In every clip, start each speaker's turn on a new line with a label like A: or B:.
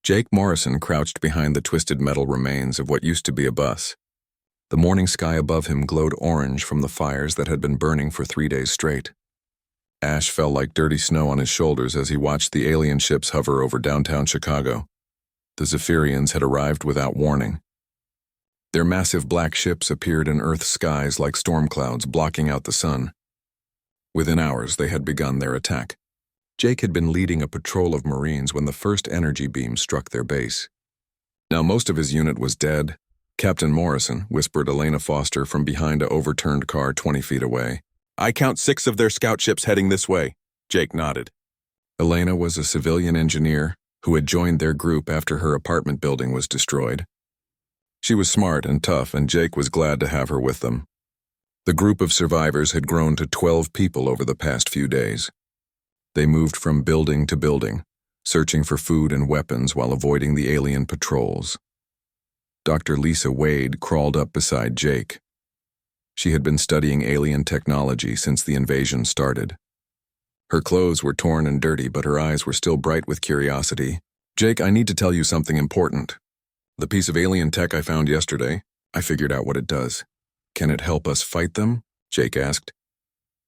A: Jake Morrison crouched behind the twisted metal remains of what used to be a bus. The morning sky above him glowed orange from the fires that had been burning for 3 days straight. Ash fell like dirty snow on his shoulders as he watched the alien ships hover over downtown Chicago. The Zephyrians had arrived without warning. Their massive black ships appeared in Earth's skies like storm clouds blocking out the sun. Within hours, they had begun their attack. Jake had been leading a patrol of Marines when the first energy beam struck their base. Now most of his unit was dead. Captain Morrison, whispered Elena Foster from behind an overturned car 20 feet away. I count 6 of their scout ships heading this way. Jake nodded. Elena was a civilian engineer who had joined their group after her apartment building was destroyed. She was smart and tough, and Jake was glad to have her with them. The group of survivors had grown to 12 people over the past few days. They moved from building to building, searching for food and weapons while avoiding the alien patrols. Dr. Lisa Wade crawled up beside Jake. She had been studying alien technology since the invasion started. Her clothes were torn and dirty, but her eyes were still bright with curiosity. Jake, I need to tell you something important. The piece of alien tech I found yesterday, I figured out what it does. Can it help us fight them? Jake asked.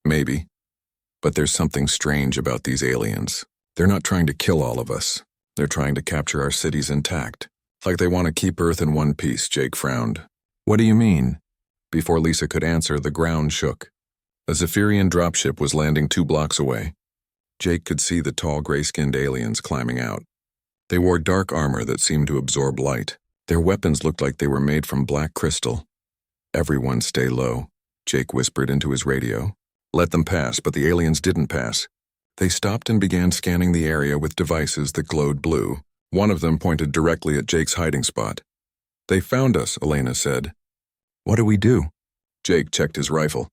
A: Maybe. But there's something strange about these aliens. They're not trying to kill all of us. They're trying to capture our cities intact. Like they want to keep Earth in one piece, Jake frowned. What do you mean? Before Lisa could answer, the ground shook. A Zephyrian dropship was landing 2 blocks away. Jake could see the tall gray-skinned aliens climbing out. They wore dark armor that seemed to absorb light. Their weapons looked like they were made from black crystal. Everyone stay low, Jake whispered into his radio. Let them pass, but the aliens didn't pass. They stopped and began scanning the area with devices that glowed blue. One of them pointed directly at Jake's hiding spot. They found us, Elena said. What do we do? Jake checked his rifle.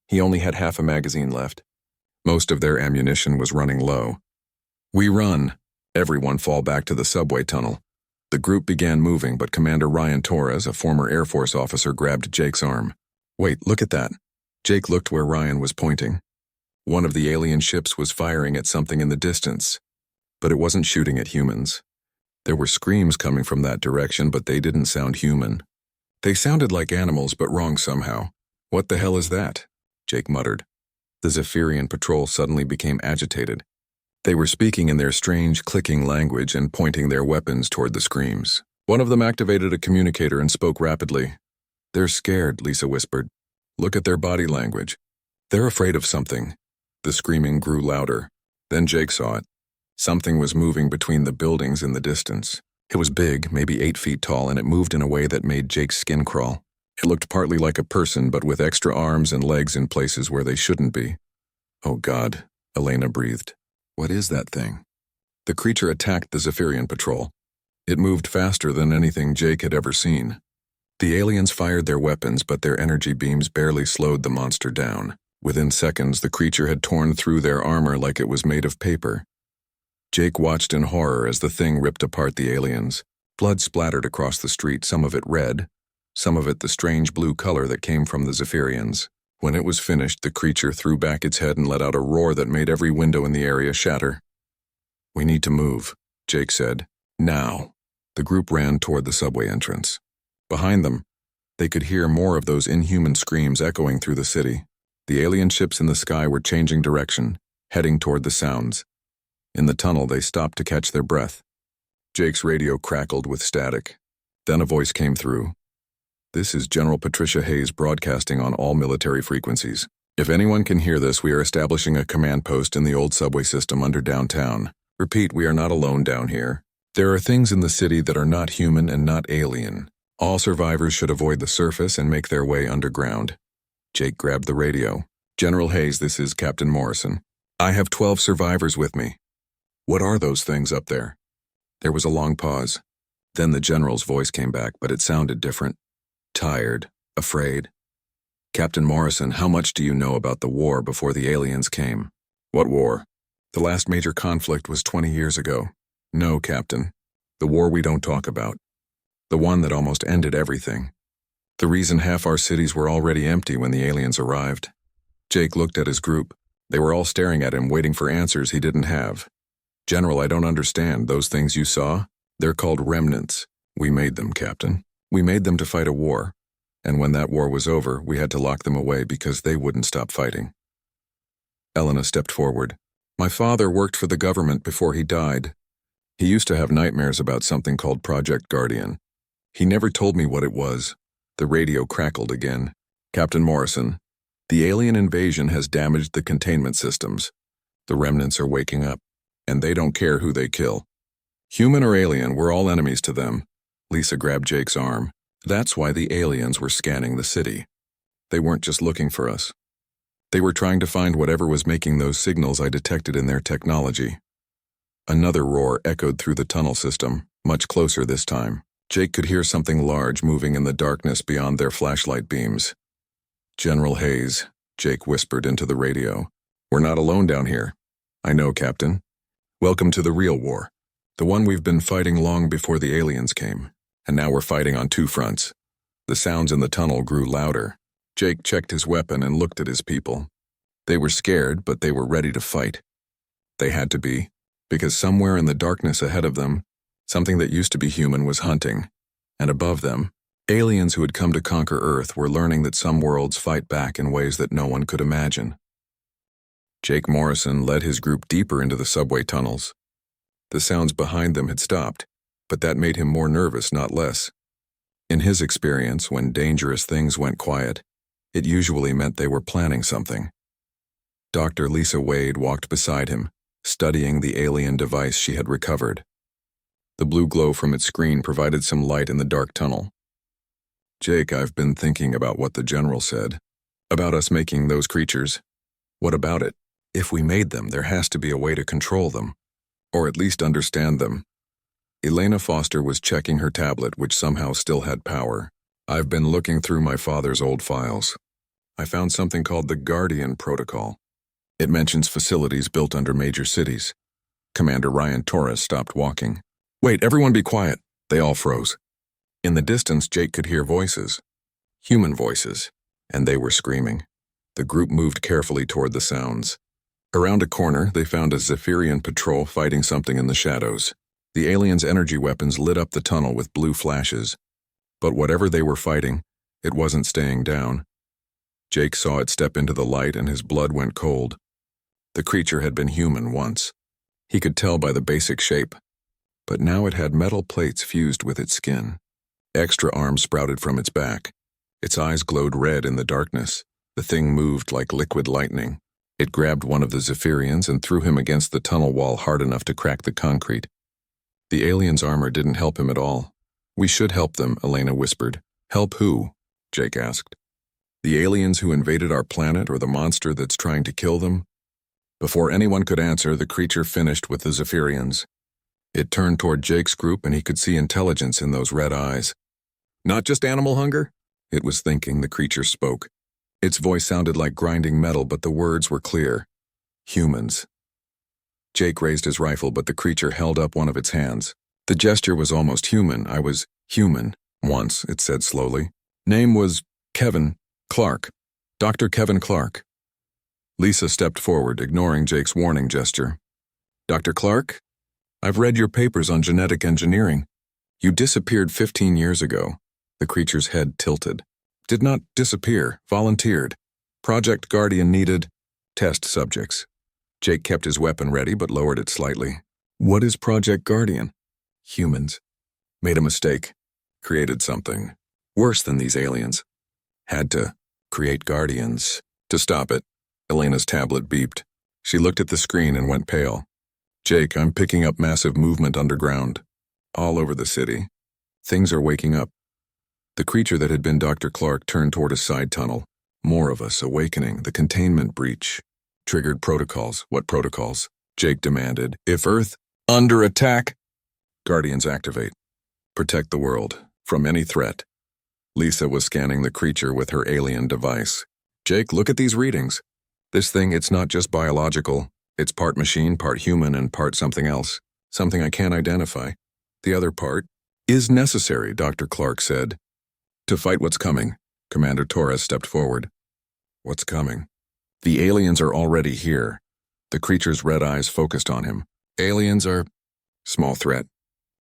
A: He only had half a magazine left. Most of their ammunition was running low. We run. Everyone fall back to the subway tunnel. The group began moving, but Commander Ryan Torres, a former Air Force officer, grabbed Jake's arm. Wait, look at that. Jake looked where Ryan was pointing. One of the alien ships was firing at something in the distance, but it wasn't shooting at humans. There were screams coming from that direction, but they didn't sound human. They sounded like animals, but wrong somehow. What the hell is that? Jake muttered. The Zephyrian patrol suddenly became agitated. They were speaking in their strange, clicking language and pointing their weapons toward the screams. One of them activated a communicator and spoke rapidly. They're scared, Lisa whispered. Look at their body language. They're afraid of something. The screaming grew louder. Then Jake saw it. Something was moving between the buildings in the distance. It was big, maybe 8 feet tall, and it moved in a way that made Jake's skin crawl. It looked partly like a person, but with extra arms and legs in places where they shouldn't be. Oh God, Elena breathed. What is that thing? The creature attacked the Zephyrian patrol. It moved faster than anything Jake had ever seen. The aliens fired their weapons, but their energy beams barely slowed the monster down. Within seconds, the creature had torn through their armor like it was made of paper. Jake watched in horror as the thing ripped apart the aliens. Blood splattered across the street, some of it red, some of it the strange blue color that came from the Zephyrians. When it was finished, the creature threw back its head and let out a roar that made every window in the area shatter. We need to move, Jake said. Now. The group ran toward the subway entrance. Behind them, they could hear more of those inhuman screams echoing through the city. The alien ships in the sky were changing direction, heading toward the sounds. In the tunnel, they stopped to catch their breath. Jake's radio crackled with static. Then a voice came through. This is General Patricia Hayes broadcasting on all military frequencies. If anyone can hear this, we are establishing a command post in the old subway system under downtown. Repeat, we are not alone down here. There are things in the city that are not human and not alien. All survivors should avoid the surface and make their way underground. Jake grabbed the radio. General Hayes, this is Captain Morrison. I have 12 survivors with me. What are those things up there? There was a long pause. Then the general's voice came back, but it sounded different. Tired, afraid. Captain Morrison, how much do you know about the war before the aliens came? What war? The last major conflict was 20 years ago. No, Captain. The war we don't talk about. The one that almost ended everything. The reason half our cities were already empty when the aliens arrived. Jake looked at his group. They were all staring at him, waiting for answers he didn't have. General, I don't understand. Those things you saw? They're called remnants. We made them, Captain. We made them to fight a war. And when that war was over, we had to lock them away because they wouldn't stop fighting. Elena stepped forward. My father worked for the government before he died. He used to have nightmares about something called Project Guardian. He never told me what it was. The radio crackled again. Captain Morrison, the alien invasion has damaged the containment systems. The remnants are waking up, and they don't care who they kill. Human or alien, we're all enemies to them. Lisa grabbed Jake's arm. That's why the aliens were scanning the city. They weren't just looking for us. They were trying to find whatever was making those signals I detected in their technology. Another roar echoed through the tunnel system, much closer this time. Jake could hear something large moving in the darkness beyond their flashlight beams. General Hayes, Jake whispered into the radio. We're not alone down here. I know, Captain. Welcome to the real war. The one we've been fighting long before the aliens came. And now we're fighting on two fronts. The sounds in the tunnel grew louder. Jake checked his weapon and looked at his people. They were scared, but they were ready to fight. They had to be, because somewhere in the darkness ahead of them, something that used to be human was hunting. And above them, aliens who had come to conquer Earth were learning that some worlds fight back in ways that no one could imagine. Jake Morrison led his group deeper into the subway tunnels. The sounds behind them had stopped, but that made him more nervous, not less. In his experience, when dangerous things went quiet, it usually meant they were planning something. Dr. Lisa Wade walked beside him, studying the alien device she had recovered. The blue glow from its screen provided some light in the dark tunnel. Jake, I've been thinking about what the general said. About us making those creatures. What about it? If we made them, there has to be a way to control them. Or at least understand them. Elena Foster was checking her tablet, which somehow still had power. I've been looking through my father's old files. I found something called the Guardian Protocol. It mentions facilities built under major cities. Commander Ryan Torres stopped walking. Wait, everyone be quiet. They all froze. In the distance, Jake could hear voices. Human voices. And they were screaming. The group moved carefully toward the sounds. Around a corner, they found a Zephyrian patrol fighting something in the shadows. The aliens' energy weapons lit up the tunnel with blue flashes. But whatever they were fighting, it wasn't staying down. Jake saw it step into the light and his blood went cold. The creature had been human once. He could tell by the basic shape. But now it had metal plates fused with its skin. Extra arms sprouted from its back. Its eyes glowed red in the darkness. The thing moved like liquid lightning. It grabbed one of the Zephyrians and threw him against the tunnel wall hard enough to crack the concrete. The alien's armor didn't help him at all. We should help them, Elena whispered. Help who? Jake asked. The aliens who invaded our planet or the monster that's trying to kill them? Before anyone could answer, the creature finished with the Zephyrians. It turned toward Jake's group and he could see intelligence in those red eyes. Not just animal hunger? It was thinking. The creature spoke. Its voice sounded like grinding metal, but the words were clear. Humans. Jake raised his rifle, but the creature held up one of its hands. The gesture was almost human. I was human once, it said slowly. Name was Kevin Clark. Dr. Kevin Clark. Lisa stepped forward, ignoring Jake's warning gesture. Dr. Clark? I've read your papers on genetic engineering. You disappeared 15 years ago. The creature's head tilted. Did not disappear, volunteered. Project Guardian needed test subjects. Jake kept his weapon ready but lowered it slightly. What is Project Guardian? Humans. Made a mistake. Created something. Worse than these aliens. Had to create guardians. To stop it, Elena's tablet beeped. She looked at the screen and went pale. Jake, I'm picking up massive movement underground. All over the city. Things are waking up. The creature that had been Dr. Clark turned toward a side tunnel. More of us awakening. The containment breach. Triggered protocols. What protocols? Jake demanded. If Earth under attack, Guardians activate. Protect the world from any threat. Lisa was scanning the creature with her alien device. Jake, look at these readings. This thing, it's not just biological. It's part machine, part human, and part something else. Something I can't identify. The other part is necessary, Dr. Clark said. To fight what's coming, Commander Torres stepped forward. What's coming? The aliens are already here. The creature's red eyes focused on him. Aliens are small threat.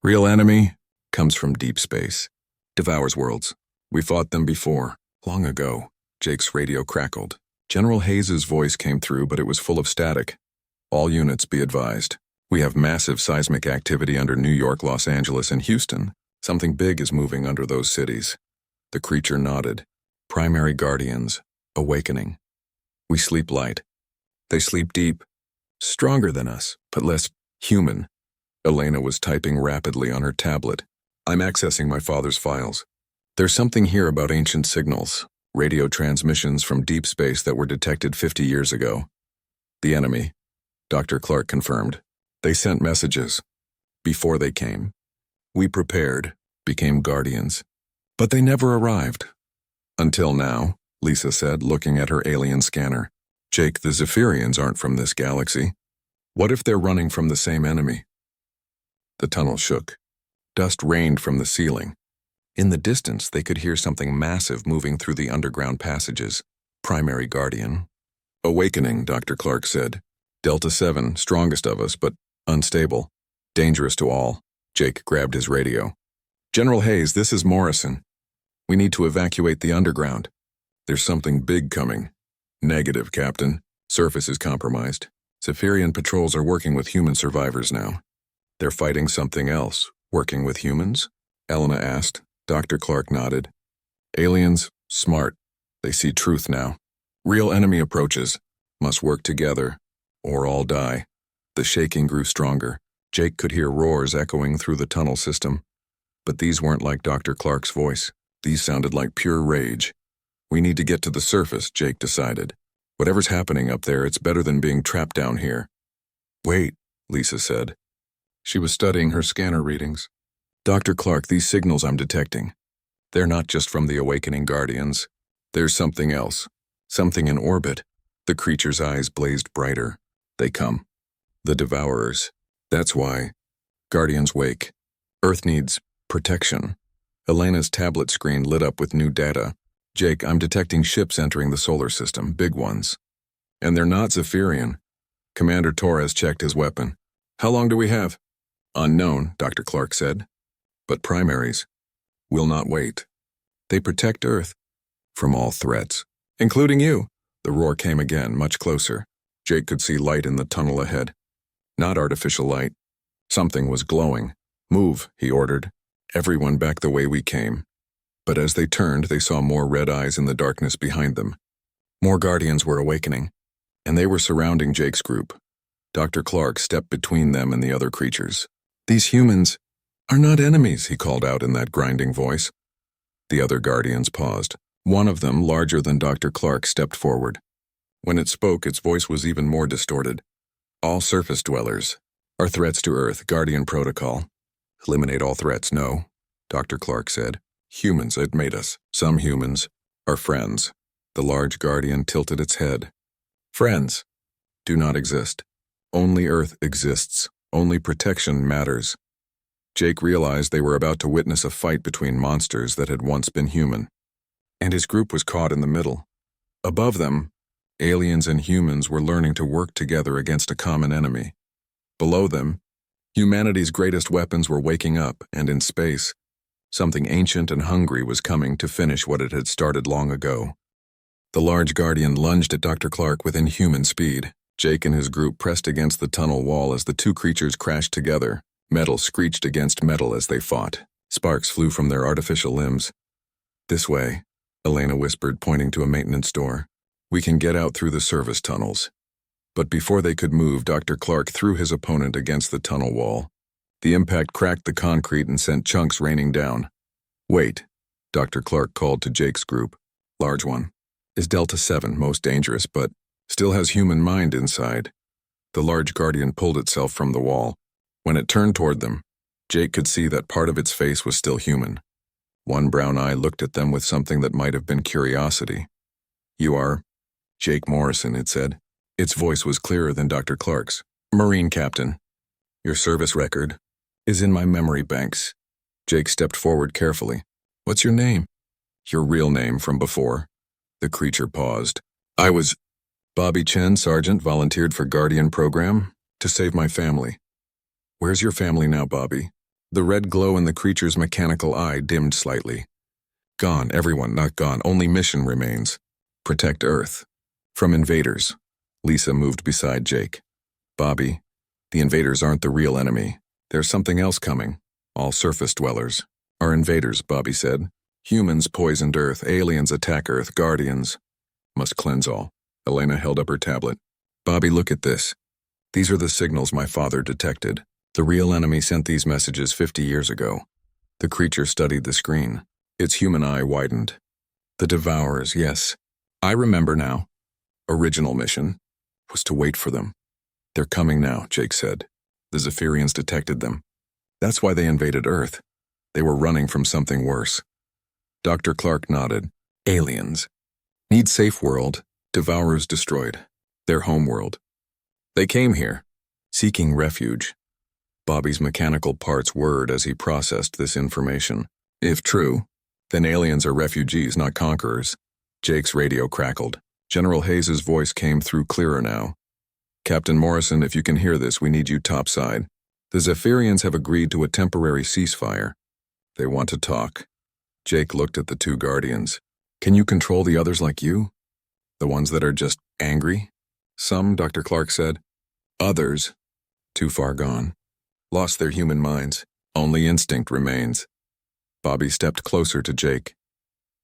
A: Real enemy comes from deep space. Devours worlds. We fought them before, long ago. Jake's radio crackled. General Hayes's voice came through, but it was full of static. All units be advised. We have massive seismic activity under New York, Los Angeles, and Houston. Something big is moving under those cities. The creature nodded. Primary guardians. Awakening. We sleep light. They sleep deep. Stronger than us, but less human. Elena was typing rapidly on her tablet. I'm accessing my father's files. There's something here about ancient signals, radio transmissions from deep space that were detected 50 years ago. The enemy, Dr. Clark confirmed. They sent messages. Before they came. We prepared, became guardians. But they never arrived. Until now, Lisa said, looking at her alien scanner. Jake, the Zephyrians aren't from this galaxy. What if they're running from the same enemy? The tunnel shook. Dust rained from the ceiling. In the distance, they could hear something massive moving through the underground passages. Primary guardian. Awakening, Dr. Clark said. Delta 7, strongest of us, but unstable. Dangerous to all. Jake grabbed his radio. General Hayes, this is Morrison. We need to evacuate the underground. There's something big coming. Negative, Captain. Surface is compromised. Zephyrian patrols are working with human survivors now. They're fighting something else. Working with humans? Elena asked. Dr. Clark nodded. Aliens, smart. They see truth now. Real enemy approaches. Must work together, or all die. The shaking grew stronger. Jake could hear roars echoing through the tunnel system. But these weren't like Dr. Clark's voice. These sounded like pure rage. We need to get to the surface, Jake decided. Whatever's happening up there, it's better than being trapped down here. Wait, Lisa said. She was studying her scanner readings. Dr. Clark, these signals I'm detecting, they're not just from the awakening guardians. There's something else. Something in orbit. The creature's eyes blazed brighter. They come. The devourers. That's why. Guardians wake. Earth needs protection. Elena's tablet screen lit up with new data. Jake, I'm detecting ships entering the solar system, big ones. And they're not Zephyrian. Commander Torres checked his weapon. How long do we have? Unknown, Dr. Clark said. But primaries will not wait. They protect Earth from all threats, including you. The roar came again, much closer. Jake could see light in the tunnel ahead. Not artificial light. Something was glowing. Move, he ordered. Everyone back the way we came. But as they turned, they saw more red eyes in the darkness behind them. More guardians were awakening, and they were surrounding Jake's group. Dr. Clark stepped between them and the other creatures. These humans are not enemies, he called out in that grinding voice. The other guardians paused. One of them, larger than Dr. Clark, stepped forward. When it spoke, its voice was even more distorted. All surface dwellers are threats to Earth, Guardian Protocol. Eliminate all threats, no, Dr. Clark said. Humans had made us. Some humans are friends. The large guardian tilted its head. Friends do not exist. Only Earth exists. Only protection matters. Jake realized they were about to witness a fight between monsters that had once been human. And his group was caught in the middle. Above them, aliens and humans were learning to work together against a common enemy. Below them, humanity's greatest weapons were waking up, and in space, something ancient and hungry was coming to finish what it had started long ago. The large guardian lunged at Dr. Clark with inhuman speed. Jake and his group pressed against the tunnel wall as the two creatures crashed together. Metal screeched against metal as they fought. Sparks flew from their artificial limbs. This way, Elena whispered, pointing to a maintenance door. We can get out through the service tunnels. But before they could move, Dr. Clark threw his opponent against the tunnel wall. The impact cracked the concrete and sent chunks raining down. Wait, Dr. Clark called to Jake's group. Large one. Is Delta 7, most dangerous, but still has human mind inside. The large guardian pulled itself from the wall. When it turned toward them, Jake could see that part of its face was still human. One brown eye looked at them with something that might have been curiosity. You are Jake Morrison, it said. Its voice was clearer than Dr. Clark's. Marine Captain. Your service record is in my memory banks. Jake stepped forward carefully. What's your name? Your real name from before. The creature paused. I was Bobby Chen, Sergeant, volunteered for Guardian Program to save my family. Where's your family now, Bobby? The red glow in the creature's mechanical eye dimmed slightly. Gone, everyone, not gone, only mission remains. Protect Earth. From invaders. Lisa moved beside Jake. Bobby, the invaders aren't the real enemy. There's something else coming. All surface dwellers are invaders, Bobby said. Humans poisoned Earth, aliens attack Earth, guardians. Must cleanse all. Elena held up her tablet. Bobby, look at this. These are the signals my father detected. The real enemy sent these messages 50 years ago. The creature studied the screen. Its human eye widened. The Devourers, yes. I remember now. Original mission was to wait for them. They're coming now, Jake said. The Zephyrians detected them. That's why they invaded Earth. They were running from something worse. Dr. Clark nodded. Aliens. Need safe world. Devourers destroyed. Their home world. They came here, seeking refuge. Bobby's mechanical parts whirred as he processed this information. If true, then aliens are refugees, not conquerors. Jake's radio crackled. General Hayes's voice came through clearer now. Captain Morrison, if you can hear this, we need you topside. The Zephyrians have agreed to a temporary ceasefire. They want to talk. Jake looked at the two guardians. Can you control the others like you? The ones that are just angry? Some, Dr. Clark said. Others, too far gone. Lost their human minds. Only instinct remains. Bobby stepped closer to Jake.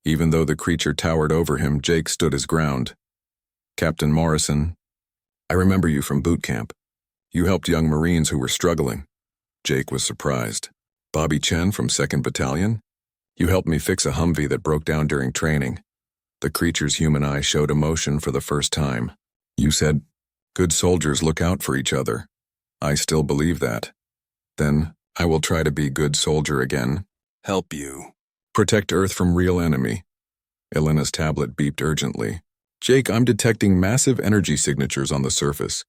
A: Even though the creature towered over him, Jake stood his ground. Captain Morrison, I remember you from boot camp. You helped young Marines who were struggling. Jake was surprised. Bobby Chen from 2nd Battalion? You helped me fix a Humvee that broke down during training. The creature's human eye showed emotion for the first time. You said, good soldiers look out for each other. I still believe that. Then, I will try to be good soldier again. Help you. Protect Earth from real enemy. Elena's tablet beeped urgently. Jake, I'm detecting massive energy signatures on the surface.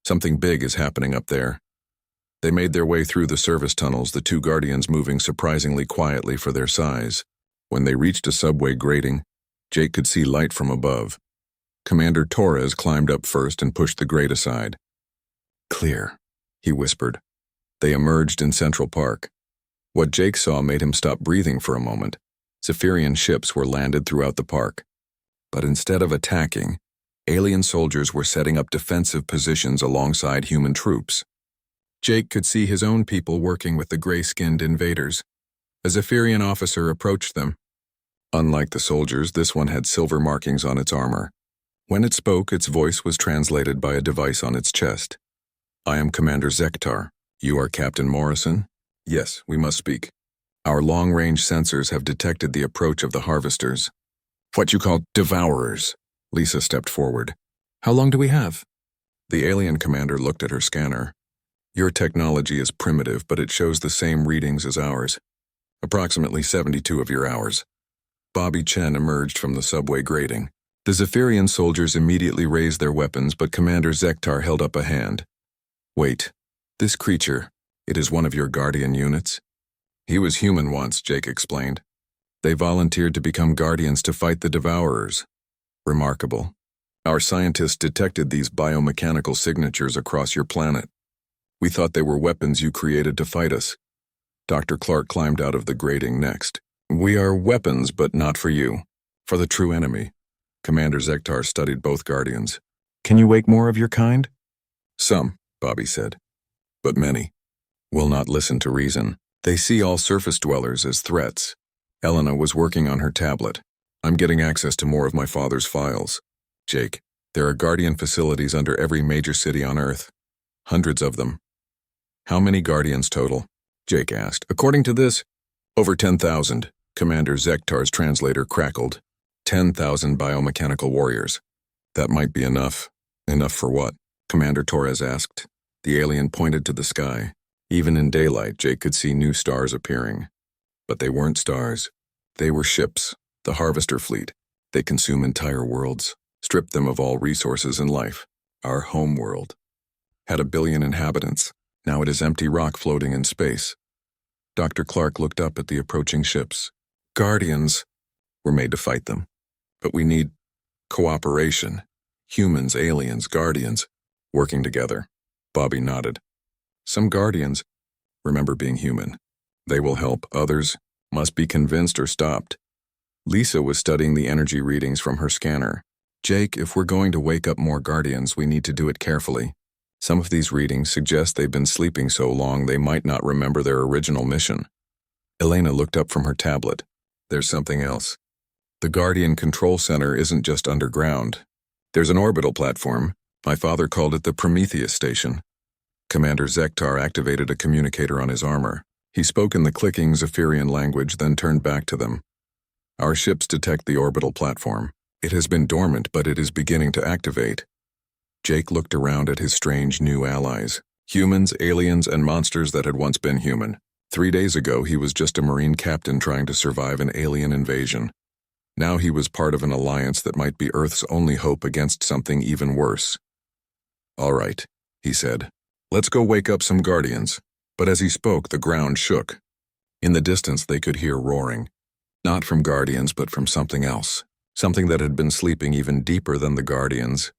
A: Something big is happening up there. They made their way through the service tunnels, the two guardians moving surprisingly quietly for their size. When they reached a subway grating, Jake could see light from above. Commander Torres climbed up first and pushed the grate aside. Clear, he whispered. They emerged in Central Park. What Jake saw made him stop breathing for a moment. Zephyrian ships were landed throughout the park. But instead of attacking, alien soldiers were setting up defensive positions alongside human troops. Jake could see his own people working with the gray-skinned invaders. A Zephyrian officer approached them. Unlike the soldiers, this one had silver markings on its armor. When it spoke, its voice was translated by a device on its chest. I am Commander Zektar. You are Captain Morrison? Yes, we must speak. Our long-range sensors have detected the approach of the harvesters. What you call devourers. Lisa stepped forward. How long do we have? The alien commander looked at her scanner. Your technology is primitive, but it shows the same readings as ours. Approximately 72 of your hours. Bobby Chen emerged from the subway grating. The Zephyrian soldiers immediately raised their weapons, but Commander Zektar held up a hand. Wait, this creature, it is one of your guardian units? He was human once, Jake explained. They volunteered to become guardians to fight the Devourers. Remarkable. Our scientists detected these biomechanical signatures across your planet. We thought they were weapons you created to fight us. Dr. Clark climbed out of the grating next. We are weapons, but not for you. For the true enemy. Commander Zektar studied both guardians. Can you wake more of your kind? Some, Bobby said. But many will not listen to reason. They see all surface dwellers as threats. Elena was working on her tablet. I'm getting access to more of my father's files. Jake, there are guardian facilities under every major city on Earth. Hundreds of them. How many guardians total? Jake asked. According to this, over 10,000. Commander Zektar's translator crackled. 10,000 biomechanical warriors. That might be enough. Enough for what? Commander Torres asked. The alien pointed to the sky. Even in daylight, Jake could see new stars appearing. But they weren't stars. They were ships, the Harvester Fleet. They consume entire worlds, strip them of all resources in life. Our home world had 1 billion inhabitants. Now it is empty rock floating in space. Dr. Clark looked up at the approaching ships. Guardians were made to fight them. But we need cooperation. Humans, aliens, guardians, working together. Bobby nodded. Some guardians remember being human. They will help. Others must be convinced or stopped. Lisa was studying the energy readings from her scanner. Jake, if we're going to wake up more Guardians, we need to do it carefully. Some of these readings suggest they've been sleeping so long they might not remember their original mission. Elena looked up from her tablet. There's something else. The Guardian Control Center isn't just underground. There's an orbital platform. My father called it the Prometheus Station. Commander Zektar activated a communicator on his armor. He spoke in the clicking Zephyrian language, then turned back to them. Our ships detect the orbital platform. It has been dormant, but it is beginning to activate. Jake looked around at his strange new allies. Humans, aliens, and monsters that had once been human. 3 days ago, he was just a Marine captain trying to survive an alien invasion. Now he was part of an alliance that might be Earth's only hope against something even worse. All right, he said. Let's go wake up some Guardians. But as he spoke, the ground shook. In the distance, they could hear roaring. Not from Guardians, but from something else. Something that had been sleeping even deeper than the Guardians.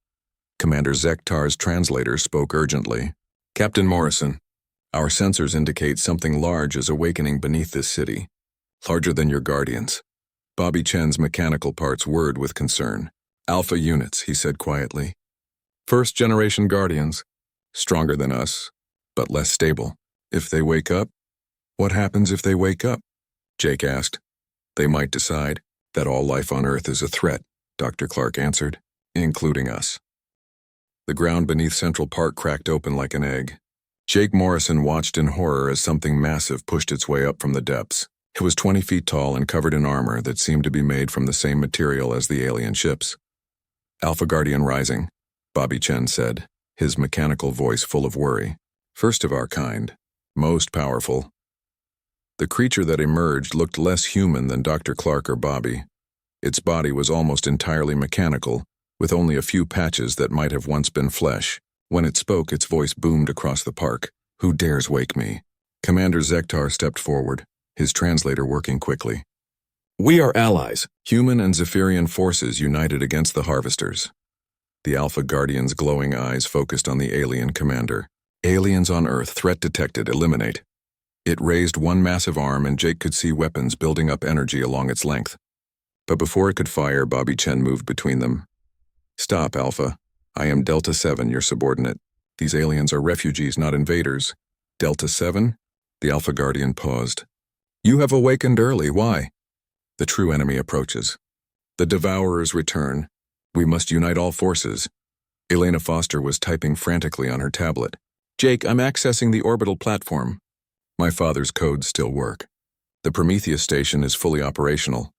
A: Commander Zektar's translator spoke urgently. Captain Morrison, our sensors indicate something large is awakening beneath this city. Larger than your Guardians. Bobby Chen's mechanical parts whirred with concern. Alpha units, he said quietly. First-generation Guardians. Stronger than us, but less stable. If they wake up? What happens if they wake up? Jake asked. They might decide that all life on Earth is a threat, Dr. Clark answered, including us. The ground beneath Central Park cracked open like an egg. Jake Morrison watched in horror as something massive pushed its way up from the depths. It was 20 feet tall and covered in armor that seemed to be made from the same material as the alien ships. Alpha Guardian rising, Bobby Chen said, his mechanical voice full of worry. First of our kind. Most powerful. The creature that emerged looked less human than Dr. Clark or Bobby. Its body was almost entirely mechanical, with only a few patches that might have once been flesh. When it spoke, its voice boomed across the park. Who dares wake me? Commander Zektar stepped forward, his translator working quickly. We are allies, human and Zephyrian forces united against the Harvesters. The Alpha Guardian's glowing eyes focused on the alien commander. Aliens on Earth, threat detected, eliminate. It raised one massive arm and Jake could see weapons building up energy along its length. But before it could fire, Bobby Chen moved between them. Stop, Alpha. I am Delta 7, your subordinate. These aliens are refugees, not invaders. Delta 7? The Alpha Guardian paused. You have awakened early, why? The true enemy approaches. The Devourers return. We must unite all forces. Elena Foster was typing frantically on her tablet. Jake, I'm accessing the orbital platform. My father's codes still work. The Prometheus station is fully operational.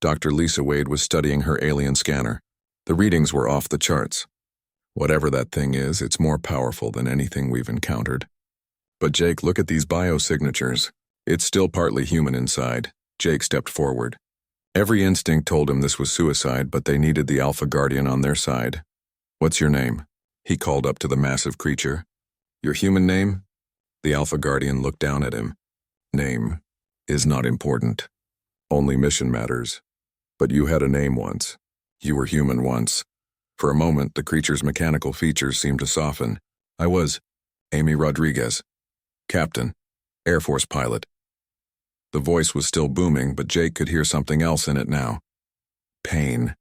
A: Dr. Lisa Wade was studying her alien scanner. The readings were off the charts. Whatever that thing is, it's more powerful than anything we've encountered. But Jake, look at these biosignatures. It's still partly human inside. Jake stepped forward. Every instinct told him this was suicide, but they needed the Alpha Guardian on their side. What's your name? He called up to the massive creature. Your human name? The Alpha Guardian looked down at him. Name is not important. Only mission matters. But you had a name once. You were human once. For a moment, the creature's mechanical features seemed to soften. I was Amy Rodriguez, Captain, Air Force pilot. The voice was still booming, but Jake could hear something else in it now. Pain.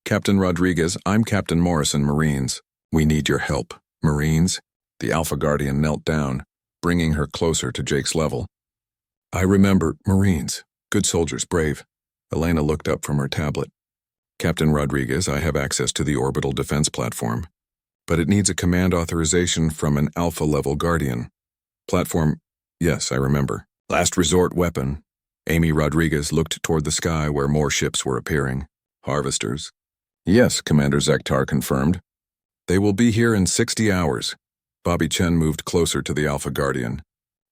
A: Captain Rodriguez, I'm Captain Morrison, Marines. We need your help. Marines? The Alpha Guardian knelt down, bringing her closer to Jake's level. I remember, Marines. Good soldiers, brave. Elena looked up from her tablet. Captain Rodriguez, I have access to the orbital defense platform, but it needs a command authorization from an Alpha-level Guardian. Platform, yes, I remember. Last resort weapon. Amy Rodriguez looked toward the sky where more ships were appearing. Harvesters. Yes, Commander Zektar confirmed. They will be here in 60 hours. Bobby Chen moved closer to the Alpha Guardian.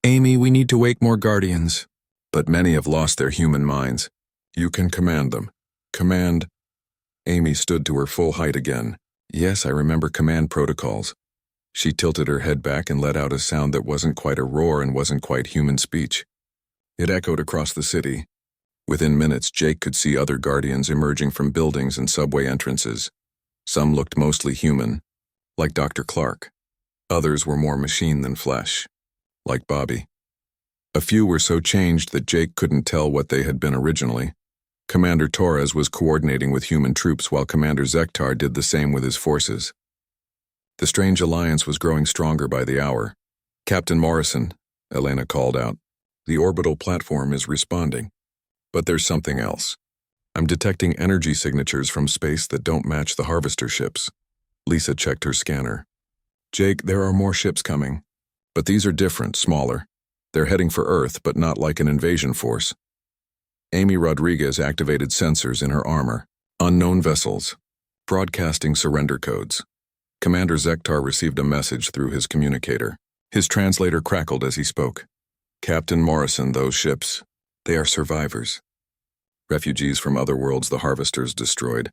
A: Amy, we need to wake more Guardians. But many have lost their human minds. You can command them. Command. Amy stood to her full height again. Yes, I remember command protocols. She tilted her head back and let out a sound that wasn't quite a roar and wasn't quite human speech. It echoed across the city. Within minutes, Jake could see other Guardians emerging from buildings and subway entrances. Some looked mostly human, like Dr. Clark. Others were more machine than flesh, like Bobby. A few were so changed that Jake couldn't tell what they had been originally. Commander Torres was coordinating with human troops while Commander Zektar did the same with his forces. The strange alliance was growing stronger by the hour. "Captain Morrison," Elena called out. "The orbital platform is responding. But there's something else. I'm detecting energy signatures from space that don't match the harvester ships." Lisa checked her scanner. "Jake, there are more ships coming. But these are different, smaller. They're heading for Earth, but not like an invasion force." Amy Rodriguez activated sensors in her armor. Unknown vessels. Broadcasting surrender codes. Commander Zektar received a message through his communicator. His translator crackled as he spoke. "Captain Morrison, those ships, they are survivors. Refugees from other worlds the harvesters destroyed.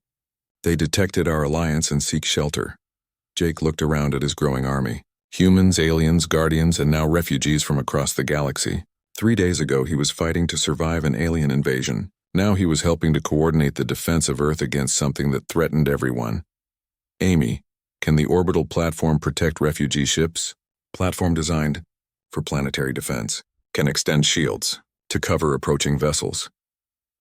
A: They detected our alliance and seek shelter." Jake looked around at his growing army. Humans, aliens, guardians, and now refugees from across the galaxy. 3 days ago he was fighting to survive an alien invasion. Now he was helping to coordinate the defense of Earth against something that threatened everyone. "Amy, can the orbital platform protect refugee ships?" "Platform designed for planetary defense. Can extend shields to cover approaching vessels."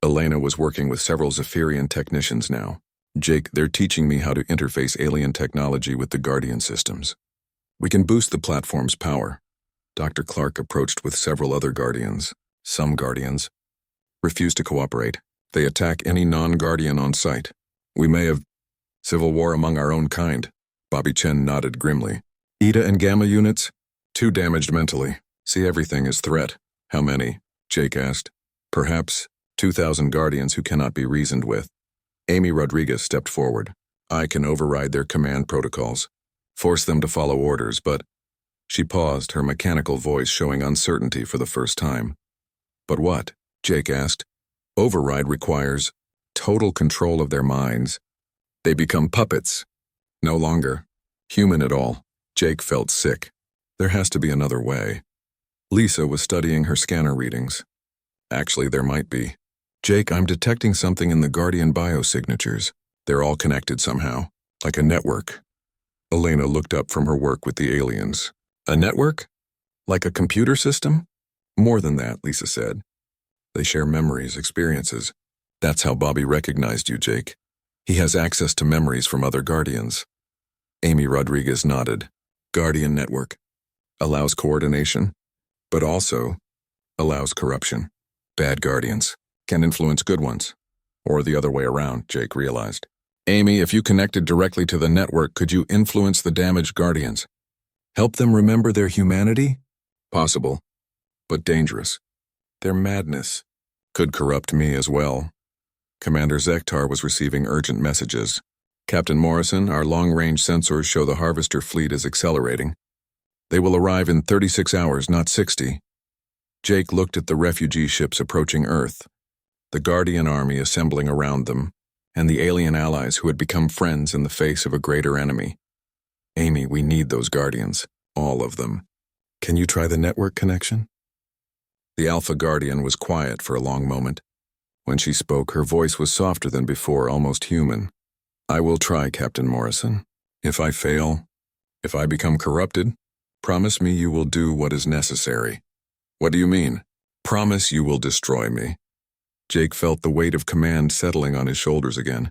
A: Elena was working with several Zephyrian technicians now. "Jake, they're teaching me how to interface alien technology with the Guardian systems. We can boost the platform's power." Dr. Clark approached with several other Guardians. Some Guardians refused to cooperate. They attack any non-Guardian on sight. "We may have civil war among our own kind." Bobby Chen nodded grimly. "Eta and Gamma units? Too damaged mentally. See everything as threat." "How many?" Jake asked. "Perhaps 2,000 Guardians who cannot be reasoned with." Amy Rodriguez stepped forward. "I can override their command protocols. Force them to follow orders, but..." She paused, her mechanical voice showing uncertainty for the first time. "But what?" Jake asked. "Override requires total control of their minds. They become puppets. No longer human at all." Jake felt sick. There has to be another way. Lisa was studying her scanner readings. "Actually, there might be. Jake, I'm detecting something in the Guardian biosignatures. They're all connected somehow, like a network." Elena looked up from her work with the aliens. "A network? Like a computer system?" "More than that," Lisa said. "They share memories, experiences. That's how Bobby recognized you, Jake. He has access to memories from other Guardians." Amy Rodriguez nodded. "Guardian network. Allows coordination, but also allows corruption. Bad Guardians can influence good ones. Or the other way around," Jake realized. "Amy, if you connected directly to the network, could you influence the damaged Guardians? Help them remember their humanity?" "Possible, but dangerous. Their madness could corrupt me as well." Commander Zektar was receiving urgent messages. "Captain Morrison, our long-range sensors show the harvester fleet is accelerating. They will arrive in 36 hours, not 60. Jake looked at the refugee ships approaching Earth, the Guardian army assembling around them, and the alien allies who had become friends in the face of a greater enemy. "Amy, we need those Guardians, all of them. Can you try the network connection?" The Alpha Guardian was quiet for a long moment. When she spoke, her voice was softer than before, almost human. "I will try, Captain Morrison. If I fail, if I become corrupted, promise me you will do what is necessary." "What do you mean?" "Promise you will destroy me." Jake felt the weight of command settling on his shoulders again.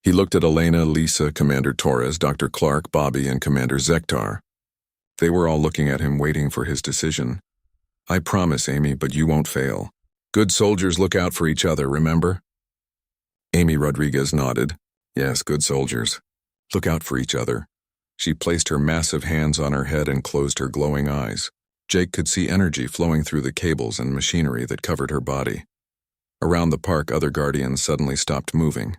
A: He looked at Elena, Lisa, Commander Torres, Dr. Clark, Bobby, and Commander Zektar. They were all looking at him, waiting for his decision. "I promise, Amy, but you won't fail. Good soldiers look out for each other, remember?" Amy Rodriguez nodded. "Yes, good soldiers. Look out for each other." She placed her massive hands on her head and closed her glowing eyes. Jake could see energy flowing through the cables and machinery that covered her body. Around the park, other Guardians suddenly stopped moving.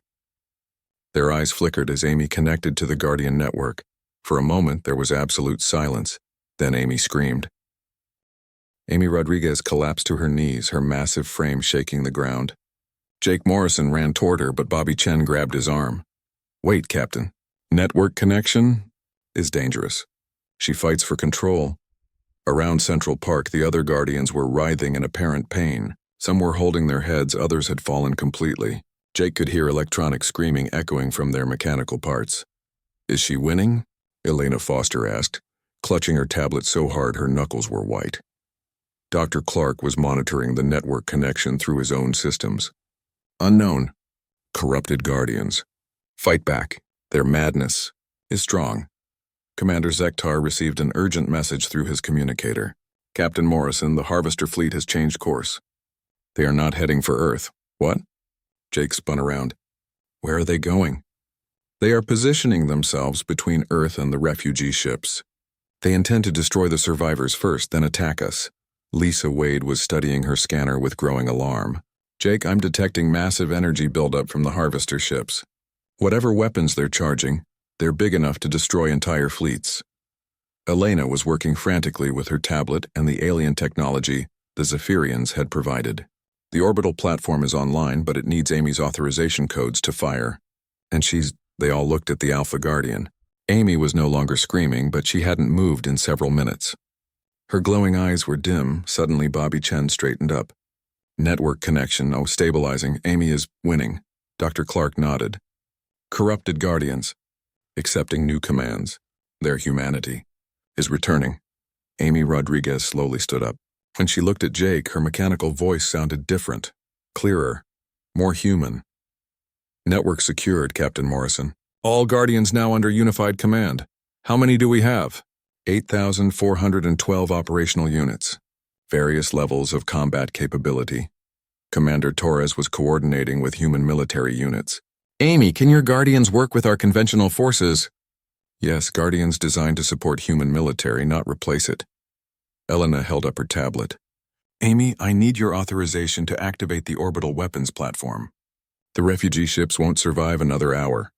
A: Their eyes flickered as Amy connected to the Guardian network. For a moment, there was absolute silence. Then Amy screamed. Amy Rodriguez collapsed to her knees, her massive frame shaking the ground. Jake Morrison ran toward her, but Bobby Chen grabbed his arm. "Wait, Captain. Network connection is dangerous. She fights for control." Around Central Park, the other Guardians were writhing in apparent pain. Some were holding their heads, others had fallen completely. Jake could hear electronic screaming echoing from their mechanical parts. "Is she winning?" Elena Foster asked, clutching her tablet so hard her knuckles were white. Dr. Clark was monitoring the network connection through his own systems. Unknown. Corrupted Guardians. Fight back. Their madness is strong. Commander Zektar received an urgent message through his communicator. Captain Morrison, the Harvester fleet has changed course. They are not heading for Earth. What? Jake spun around. Where are they going? They are positioning themselves between Earth and the refugee ships. They intend to destroy the survivors first, then attack us. Lisa Wade was studying her scanner with growing alarm. Jake, I'm detecting massive energy buildup from the Harvester ships. Whatever weapons they're charging, they're big enough to destroy entire fleets. Elena was working frantically with her tablet and the alien technology the Zephyrians had provided. The orbital platform is online, but it needs Amy's authorization codes to fire. And they all looked at the Alpha Guardian. Amy was no longer screaming, but she hadn't moved in several minutes. Her glowing eyes were dim. Suddenly Bobby Chen straightened up. Network connection, stabilizing. Amy is winning. Dr. Clark nodded. Corrupted Guardians. Accepting new commands. Their humanity is returning. Amy Rodriguez slowly stood up. When she looked at Jake, her mechanical voice sounded different, clearer, more human. Network secured, Captain Morrison. All Guardians now under unified command. How many do we have? 8,412 operational units. Various levels of combat capability. Commander Torres was coordinating with human military units. Amy, can your Guardians work with our conventional forces? Yes, Guardians designed to support human military, not replace it. Elena held up her tablet. Amy, I need your authorization to activate the orbital weapons platform. The refugee ships won't survive another hour.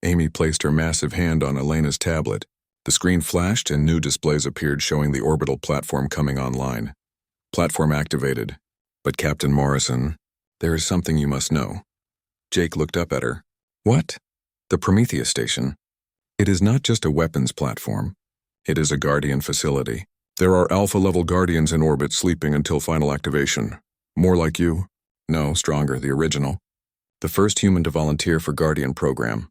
A: Amy placed her massive hand on Elena's tablet. The screen flashed and new displays appeared showing the orbital platform coming online. Platform activated. But Captain Morrison, there is something you must know. Jake looked up at her. What? The Prometheus station. It is not just a weapons platform. It is a Guardian facility. There are Alpha-level Guardians in orbit sleeping until final activation. More like you? No, stronger, the original. The first human to volunteer for Guardian program.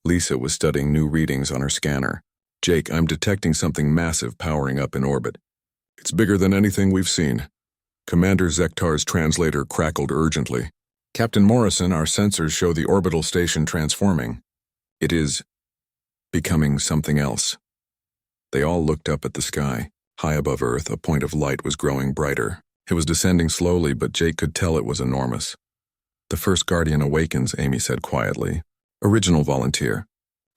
A: Lisa was studying new readings on her scanner. Jake, I'm detecting something massive powering up in orbit. It's bigger than anything we've seen. Commander Zektar's translator crackled urgently. Captain Morrison, our sensors show the orbital station transforming. It is becoming something else. They all looked up at the sky. High above Earth, a point of light was growing brighter. It was descending slowly, but Jake could tell it was enormous. The first Guardian awakens, Amy said quietly. Original volunteer.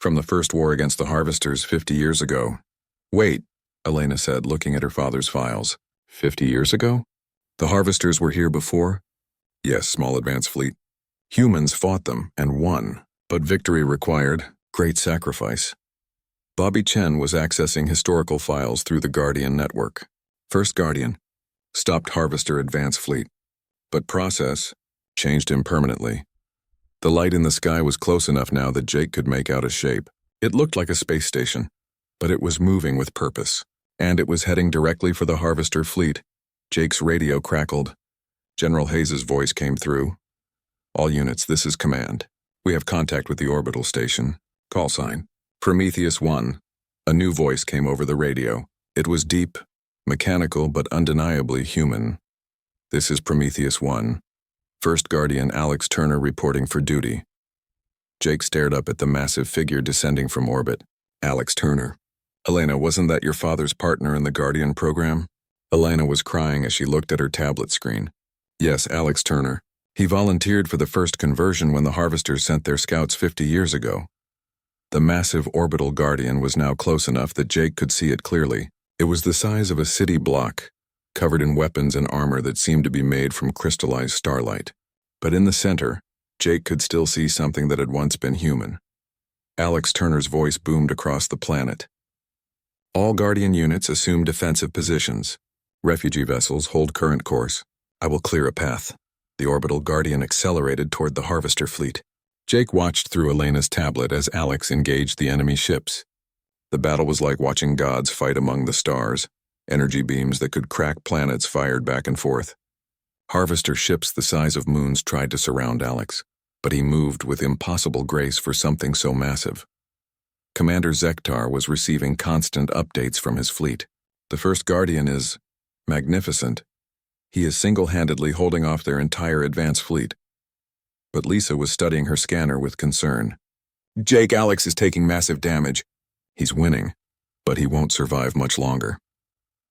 A: From the first war against the Harvesters 50 years ago. Wait, Elena said, looking at her father's files. 50 years ago? The Harvesters were here before? Yes, small advance fleet. Humans fought them and won, but victory required great sacrifice. Bobby Chen was accessing historical files through the Guardian network. First Guardian. Stopped Harvester advance fleet. But process changed him permanently. The light in the sky was close enough now that Jake could make out a shape. It looked like a space station, but it was moving with purpose. And it was heading directly for the Harvester fleet. Jake's radio crackled. General Hayes' voice came through. All units, this is command. We have contact with the orbital station. Call sign. Prometheus 1. A new voice came over the radio. It was deep, mechanical, but undeniably human. This is Prometheus 1. First Guardian Alex Turner reporting for duty. Jake stared up at the massive figure descending from orbit. Alex Turner. Elena, wasn't that your father's partner in the Guardian program? Elena was crying as she looked at her tablet screen. Yes, Alex Turner. He volunteered for the first conversion when the Harvesters sent their scouts 50 years ago. The massive orbital Guardian was now close enough that Jake could see it clearly. It was the size of a city block, covered in weapons and armor that seemed to be made from crystallized starlight. But in the center, Jake could still see something that had once been human. Alex Turner's voice boomed across the planet. All Guardian units assume defensive positions. Refugee vessels hold current course. I will clear a path. The orbital Guardian accelerated toward the Harvester fleet. Jake watched through Elena's tablet as Alex engaged the enemy ships. The battle was like watching gods fight among the stars. Energy beams that could crack planets fired back and forth. Harvester ships the size of moons tried to surround Alex, but he moved with impossible grace for something so massive. Commander Zektar was receiving constant updates from his fleet. The first Guardian is Magnificent. He is single-handedly holding off their entire advance fleet. But Lisa was studying her scanner with concern. Jake, Alex is taking massive damage. He's winning, but he won't survive much longer.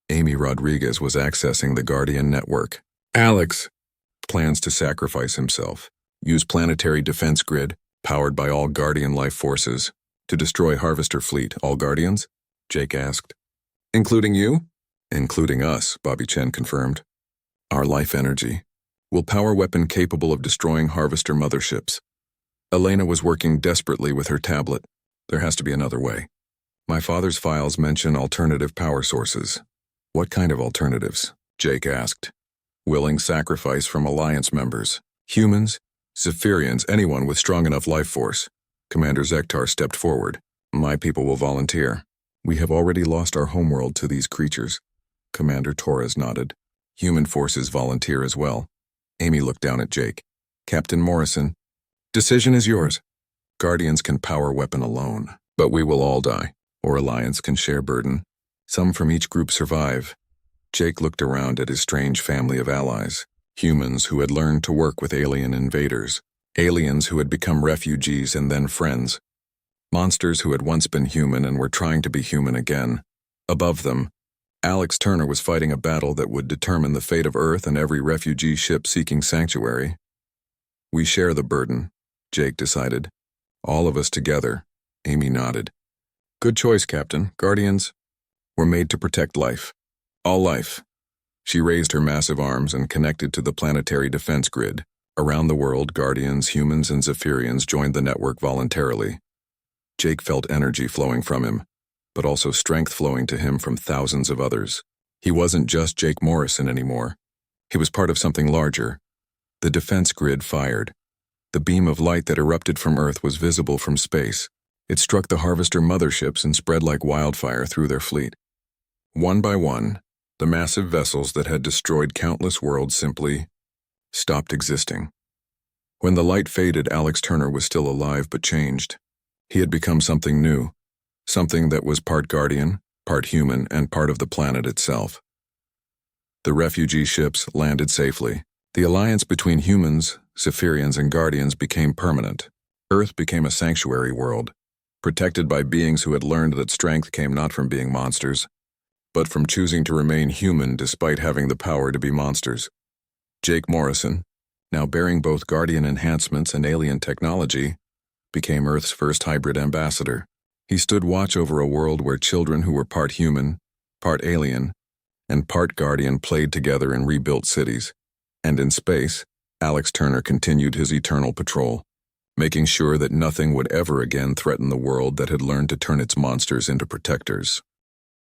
A: Amy Rodriguez was accessing the Guardian network. Alex plans to sacrifice himself, use planetary defense grid, powered by all Guardian life forces, to destroy Harvester fleet. All Guardians? Jake asked. Including you? Including us, Bobby Chen confirmed. Our life energy will power weapon capable of destroying Harvester motherships. Elena was working desperately with her tablet. There has to be another way. My father's files mention alternative power sources. What kind of alternatives? Jake asked. Willing sacrifice from Alliance members. Humans, Zephyrians, anyone with strong enough life force. Commander Zektar stepped forward. My people will volunteer. We have already lost our homeworld to these creatures. Commander Torres nodded. Human forces volunteer as well. Amy looked down at Jake. Captain Morrison, decision is yours. Guardians can power weapon alone, but we will all die, or Alliance can share burden. Some from each group survive. Jake looked around at his strange family of allies. Humans who had learned to work with alien invaders. Aliens who had become refugees and then friends. Monsters who had once been human and were trying to be human again. Above them, Alex Turner was fighting a battle that would determine the fate of Earth and every refugee ship seeking sanctuary. We share the burden, Jake decided. All of us together. Amy nodded. Good choice, Captain. Guardians were made to protect life. All life. She raised her massive arms and connected to the planetary defense grid. Around the world, Guardians, humans, and Zephyrians joined the network voluntarily. Jake felt energy flowing from him, but also strength flowing to him from thousands of others. He wasn't just Jake Morrison anymore. He was part of something larger. The defense grid fired. The beam of light that erupted from Earth was visible from space. It struck the Harvester motherships and spread like wildfire through their fleet. One by one, the massive vessels that had destroyed countless worlds simply stopped existing. When the light faded, Alex Turner was still alive but changed. He had become something new, something that was part Guardian, part human, and part of the planet itself. The refugee ships landed safely. The alliance between humans, Zephyrians, and Guardians became permanent. Earth became a sanctuary world, protected by beings who had learned that strength came not from being monsters, but from choosing to remain human despite having the power to be monsters. Jake Morrison, now bearing both Guardian enhancements and alien technology, became Earth's first hybrid ambassador. He stood watch over a world where children who were part human, part alien, and part Guardian played together in rebuilt cities. And in space, Alex Turner continued his eternal patrol, making sure that nothing would ever again threaten the world that had learned to turn its monsters into protectors.